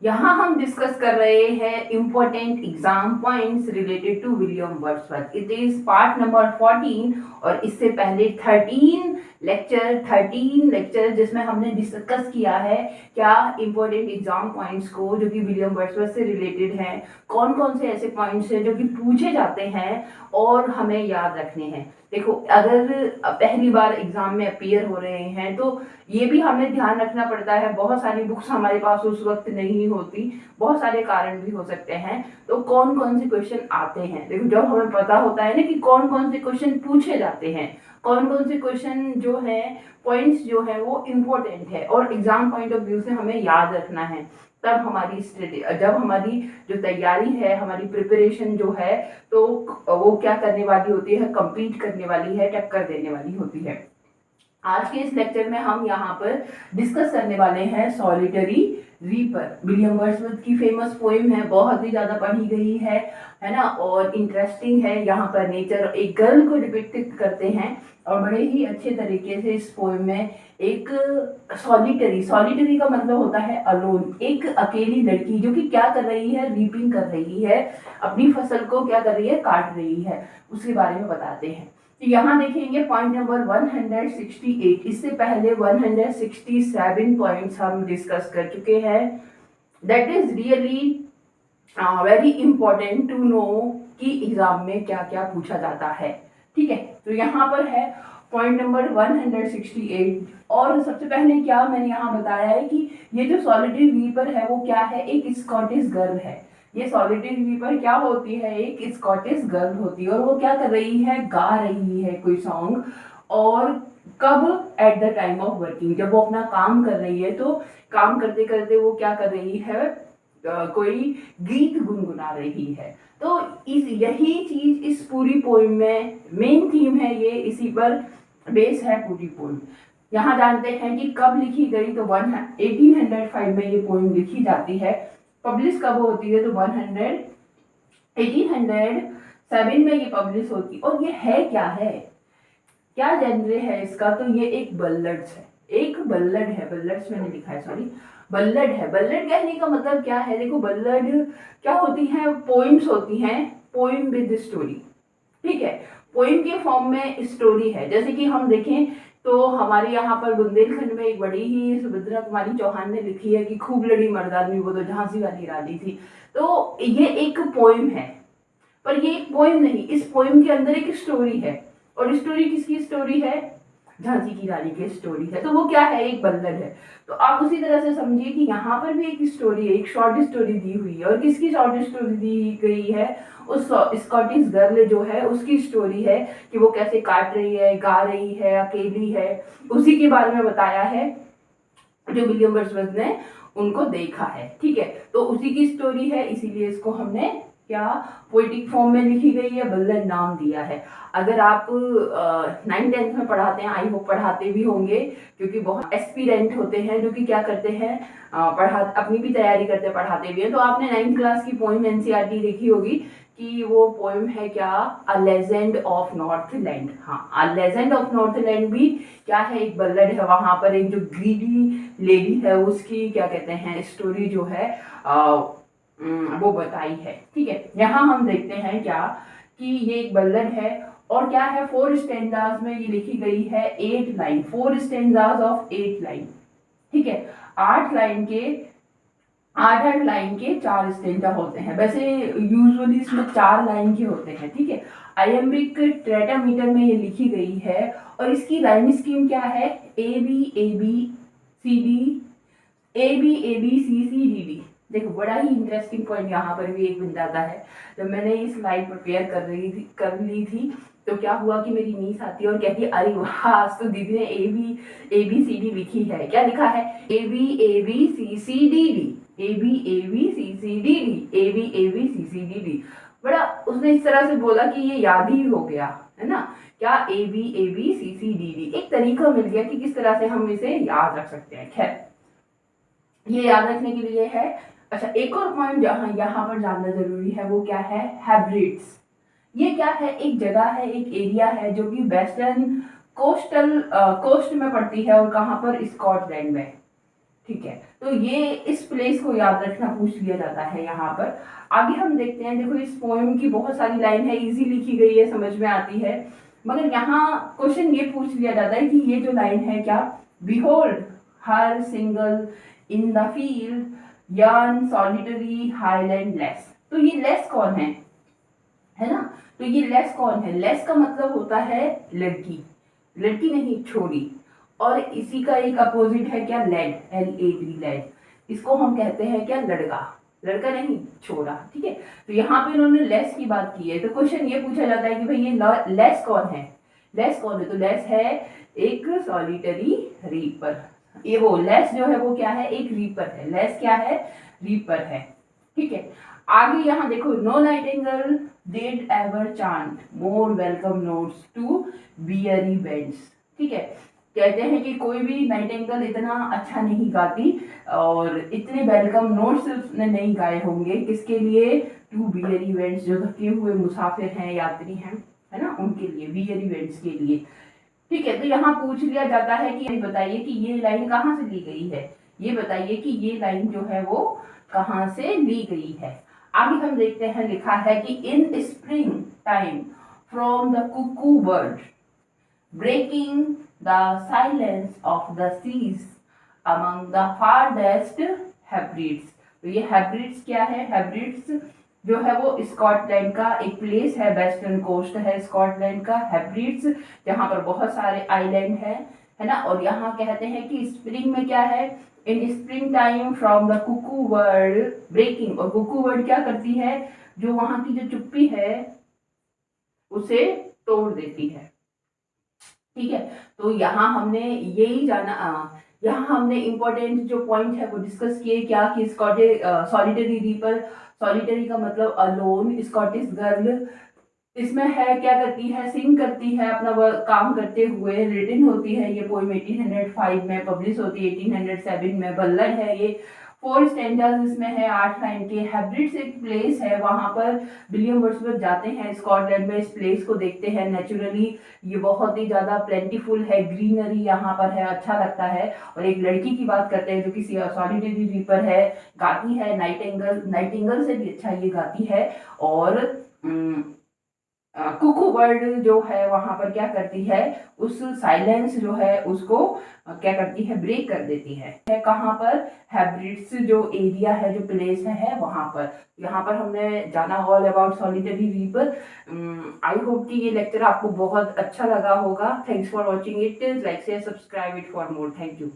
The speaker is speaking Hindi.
यहाँ हम डिस्कस कर रहे हैं important exam points related to William Wordsworth. It is part number 14 और इससे पहले 13 लेक्चर जिसमें हमने डिस्कस किया है क्या इम्पोर्टेंट एग्जाम पॉइंट्स को जो कि विलियम वर्ड्सवर्थ से रिलेटेड हैं, कौन कौन से ऐसे पॉइंट्स हैं जो कि पूछे जाते हैं और हमें याद रखने हैं। देखो, अगर पहली बार एग्जाम में अपीयर हो रहे हैं तो ये भी हमें ध्यान रखना पड़ता है, बहुत सारी बुक्स हमारे पास उस वक्त नहीं होती, बहुत सारे कारण भी हो सकते हैं। तो कौन कौन से क्वेश्चन आते हैं, देखो जब हमें पता होता है ना कि कौन कौन से क्वेश्चन पूछे जाते हैं, कौन कौन से क्वेश्चन जो है पॉइंट्स जो है वो इम्पोर्टेंट है और एग्जाम पॉइंट ऑफ व्यू से हमें याद रखना है, तब हमारी स्टडी, जब हमारी जो तैयारी है, हमारी प्रिपरेशन जो है, तो वो क्या करने वाली होती है, कम्पीट करने वाली है, टक्कर देने वाली होती है। आज के इस लेक्चर में हम यहाँ पर डिस्कस करने वाले हैं सॉलिटरी रीपर। विलियम वर्ड्सवर्थ की फेमस पोएम है, बहुत ही ज्यादा पढ़ी गई है ना, और इंटरेस्टिंग है। यहाँ पर नेचर, एक गर्ल को डिपिक्ट करते हैं और बड़े ही अच्छे तरीके से इस पोएम में एक सॉलिटरी का मतलब होता है अलोन, एक अकेली लड़की जो कि क्या कर रही है, रीपिंग कर रही है, अपनी फसल को क्या कर रही है, काट रही है, उसके बारे में बताते हैं। तो यहाँ देखेंगे पॉइंट नंबर 168। इससे पहले 167 पॉइंट्स हम डिस्कस कर चुके हैं। That is really very important to know कि एग्जाम में क्या क्या पूछा जाता है। ठीक है, तो यहाँ पर है पॉइंट नंबर 168। और सबसे पहले क्या मैंने यहाँ बताया है कि ये जो सॉलिटरी रीपर है वो क्या है, एक स्कॉटिश गर्ल है। ये सॉलिटरी रीपर क्या होती है, एक स्कॉटिश गर्ल होती है और वो क्या कर रही है, गा रही है कोई सॉन्ग। और कब, at the time of working, जब वो अपना काम कर रही है तो काम करते करते वो क्या कर रही है, कोई गीत गुनगुना रही है। तो यही चीज इस पूरी पोइम में मेन थीम है, ये इसी पर बेस है पूरी पोइम। यहाँ जानते हैं कि कब लिखी गई, तो 1805 में ये पोइम लिखी जाती है। पब्लिश कब होती है, तो 1807 में ये पब्लिश होती। और ये है क्या है, क्या जेनरे है इसका, तो ये एक बल्लड्स है, एक बल्लड है, बल्लड्स मैंने लिखा है, सॉरी, बल्लड है। बल्लड कहने का मतलब क्या है, देखो बल्लड क्या होती है, पोइम्स होती हैं, पोइम विद स्टोरी। ठीक है, पोइम के फॉर्म में स्टोरी है। जैसे कि हम देखें तो हमारे यहाँ पर बुंदेलखंड में एक बड़ी ही सुभद्रा कुमारी चौहान ने लिखी है कि खूब लड़ी मर्दानी वो तो झांसी वाली रानी थी। तो ये एक पोइम है, पर ये एक पोइम नहीं, इस पोइम के अंदर एक स्टोरी है। और स्टोरी किसकी स्टोरी है, झांसी की रानी की स्टोरी है। तो वो क्या है, एक बल्लड है। तो आप उसी तरह से समझिए कि यहाँ पर भी एक स्टोरी है, एक शॉर्ट स्टोरी दी हुई है। और किसकी शॉर्ट स्टोरी दी गई है, उस स्कॉटिश गर्ल जो है उसकी स्टोरी है कि वो कैसे काट रही है, गा रही है, अकेली है, उसी के बारे में बताया है जो विलियम वर्ड्सवर्थ ने उनको देखा है। ठीक है, तो उसी की स्टोरी है, इसीलिए इसको हमने क्या पोइटिक फॉर्म में लिखी गई है, बल्लड नाम दिया है। अगर आप 9th-10th में पढ़ाते हैं, आई होप पढ़ाते भी होंगे, क्योंकि बहुत एस्पिरेंट होते हैं जो कि क्या करते हैं, पढ़ा अपनी भी तैयारी करते पढ़ाते भी हैं। तो आपने 9th क्लास की पोइम एनसीईआरटी देखी होगी कि वो पोइम है क्या, अ लेजेंड ऑफ नॉर्थलैंड। हाँ, अ लेजेंड ऑफ नॉर्थलैंड भी क्या है, एक बल्लड है। वहां पर एक जो ग्रीडी लेडी है उसकी क्या कहते हैं, स्टोरी जो है वो बताई है। ठीक है, यहाँ हम देखते हैं क्या कि ये एक बल्लड है और क्या है, 4 स्टेंजाज में ये लिखी गई है, 8 लाइन, 4 स्टेंजाज ऑफ 8 लाइन। ठीक है, 8 लाइन के 8 लाइन के 4 स्टेंजा होते हैं। वैसे यूजुअली इसमें 4 लाइन के होते हैं। ठीक है, आयम्बिक टेट्रामीटर में ये लिखी गई है और इसकी राइम स्कीम क्या है, A B C D, A B C D D. देखो बड़ा ही इंटरेस्टिंग पॉइंट यहाँ पर भी एक बन जाता है। जब मैंने ये स्लाइड प्रिपेयर कर ली थी तो क्या हुआ कि मेरी नीस आती है और कहती है, अरे वाह, आज तो दीदी ने ए बी सी डी लिखी है। क्या लिखा है, A B C D D, A B C D D, A B C D. बड़ा उसने इस तरह से बोला कि ये याद ही हो गया, है ना, क्या A B C D D, एक तरीका मिल गया कि किस तरह से हम इसे याद रख सकते हैं। खैर, ये याद रखने के लिए है। अच्छा, एक और पॉइंट जहाँ यहाँ पर जानना जरूरी है वो क्या है, हैब्रिड्स। ये क्या है, एक जगह है, एक एरिया है जो कि वेस्टर्न कोस्ट में पड़ती है और कहाँ पर, स्कॉटलैंड में। ठीक है, तो ये इस प्लेस को याद रखना पूछ लिया जाता है यहाँ पर। आगे हम देखते हैं, देखो इस पोएम की बहुत सारी लाइन है, इजी लिखी गई है, समझ में आती है, मगर यहाँ क्वेश्चन ये पूछ लिया जाता है कि ये जो लाइन है क्या, behold her single in the field yon solitary highland lass. तो ये लेस कौन है ना, तो ये लेस कौन है, लेस का मतलब होता है लड़की, लड़की नहीं छोरी, और इसी का एक अपोजिट है क्या, लेड, LAD लेड, इसको हम कहते हैं क्या, लड़का, लड़का नहीं छोरा, ठीक है। तो यहाँ पे इन्होंने लेस की बात की है, तो क्वेश्चन ये पूछा जाता है कि भाई ये लेस कौन है, लेस कौन है, तो लेस है एक सॉलिटरी रीपर, ये वो लेस जो है वो क्या है, एक रीपर है, लेस क्या है, रीपर है, ठीक है। आगे यहाँ देखो, no nightingale did ever chant more welcome notes to weary beds, ठीक है, कहते हैं कि कोई भी नाइटिंगेल इतना अच्छा नहीं गाती और इतने वेलकम नोट्स उसने नहीं गाए होंगे, किसके लिए, टू बियरी बेड्स, जो थके हुए मुसाफिर हैं, यात्री हैं, है ना, उनके लिए, बियरी बेड्स के लिए, ठीक है। तो यहाँ पूछ लिया जाता है कि बताइए कि ये लाइन कहाँ से ली गई है, ये बताइए कि ये लाइन जो है वो कहाँ से ली गई है। आगे हम देखते हैं, लिखा है कि in spring time from the cuckoo bird breaking the silence of the seas among the farthest Hebrides. तो ये हेब्रिड्स क्या है, हेब्रिड्स जो है वो स्कॉटलैंड का एक प्लेस है, वेस्टर्न कोस्ट है स्कॉटलैंड का, हेब्रिड्स, जहाँ पर बहुत सारे आइलैंड है ना। और यहाँ कहते हैं कि स्प्रिंग में क्या है, in spring time from the cuckoo bird breaking, और कुकू बर्ड क्या करती है, जो वहां की जो चुप्पी है उसे तोड़ देती है, ठीक है। तो यहाँ हमने यही जाना, यहाँ हमने इंपॉर्टेंट जो पॉइंट है वो डिस्कस किए, क्या कि सॉलिटरी रीपर, सॉलिटरी का मतलब अलोन, स्कॉटिश गर्ल, इसमें है क्या करती है, सिंग करती है अपना काम करते हुए, रिटन होती है ये पोइम 1805 में, पब्लिश होती है 1807 में, बल्लड है ये, 4 स्टैंजास इसमें है, 8 लाइन के। हेब्रिड्स एक प्लेस है, वहां पर विलियम वर्ड्सवर्थ जाते हैं स्कॉटलैंड में, इस प्लेस को देखते हैं, नेचुरली ये बहुत ही ज्यादा प्लेंटीफुल है, ग्रीनरी यहाँ पर है, अच्छा लगता है। और एक लड़की की बात करते हैं जो कि सॉलिटरी रीपर है, गाती है, नाइटिंगेल, नाइटिंगेल से भी अच्छा ये गाती है, और कुकू बर्ड जो है वहां पर क्या करती है, उस साइलेंस जो है उसको क्या करती है, ब्रेक कर देती है कहाँ पर, हेब्रिड्स जो एरिया है, जो प्लेस है वहां पर। यहाँ पर हमने जाना all about solitary reaper. I hope कि ये लेक्चर आपको बहुत अच्छा लगा होगा। Thanks for watching it, like share subscribe it for more, thank you.